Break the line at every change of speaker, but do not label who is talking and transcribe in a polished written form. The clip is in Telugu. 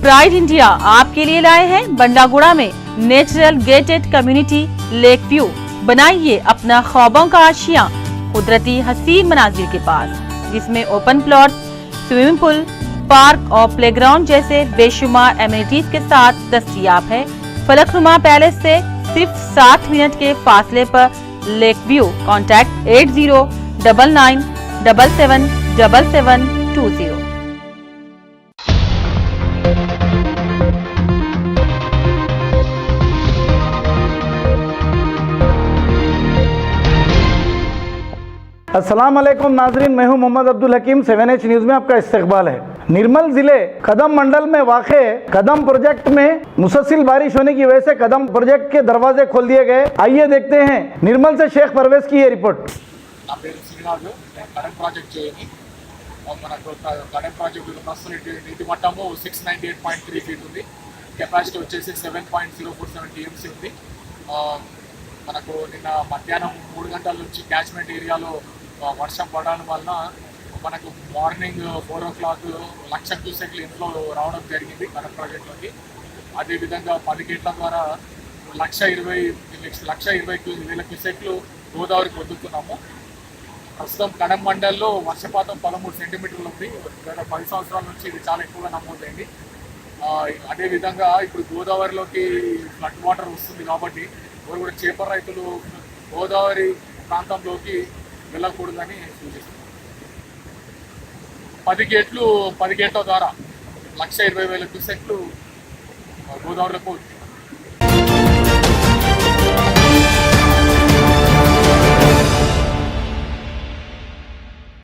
प्राइड इंडिया आपके लिए लाए हैं बंडागुड़ा में natural gated community lake view. बनाइए अपना ख्वाबों का आशियां कुदरती हसीन मनाजिर के पास, जिसमें open plot, swimming pool, park और प्लेग्राउंड जैसे बेशुमार एमिनिटीज के साथ दस्तयाब है। फलकनुमा पैलेस से सिर्फ 7 मिनट के फासले पर लेक व्यू। कॉन्टैक्ट 8099777720।
अस्सलाम वालेकुम नाजरीन, मैं हूं मोहम्मद अब्दुल हकीम। 7H न्यूज़ में आपका इस्तकबाल है। निर्मल जिले कदम मंडल में वाक़े कदम प्रोजेक्ट में मुसलसल बारिश होने की वजह से कदम प्रोजेक्ट के दरवाजे खोल दिए गए। आइए देखते हैं निर्मल से शेख परवेज की ये रिपोर्ट।
కడెం ప్రాజెక్ట్ చేయని మనకు కడెం ప్రాజెక్ట్ ప్రస్తుతం నీటి మట్టము 698.3 ఫీట్ ఉంది. కెపాసిటీ వచ్చేసి 7.047 టీఎంసీ ఉంది. మనకు నిన్న మధ్యాహ్నం 3 గంటల నుంచి క్యాచ్మెంట్ ఏరియాలో వర్షం పడడం వలన మనకు మార్నింగ్ 4 o'clock 1,00,000 క్యూసెక్లు ఇంట్లో రావడం జరిగింది కడెం ప్రాజెక్ట్లోకి. అదేవిధంగా 10 గేట్ల ద్వారా 1,20,000 క్యూసెక్లు గోదావరికి వదులుతున్నాము. ప్రస్తుతం కడెం మండల్లో వర్షపాతం 13 సెంటీమీటర్లు ఉంది. గత 10 సంవత్సరాల నుంచి ఇది చాలా ఎక్కువగా నమోదైంది. అదేవిధంగా ఇప్పుడు గోదావరిలోకి ఫ్లడ్ వాటర్ వస్తుంది కాబట్టి ఎవరు కూడా చేపల రైతులు గోదావరి ప్రాంతంలోకి వెళ్ళకూడదని సూచిస్తున్నారు. 10 గేట్ల ద్వారా 1,20,000 క్యూసెక్లు గోదావరిలోకి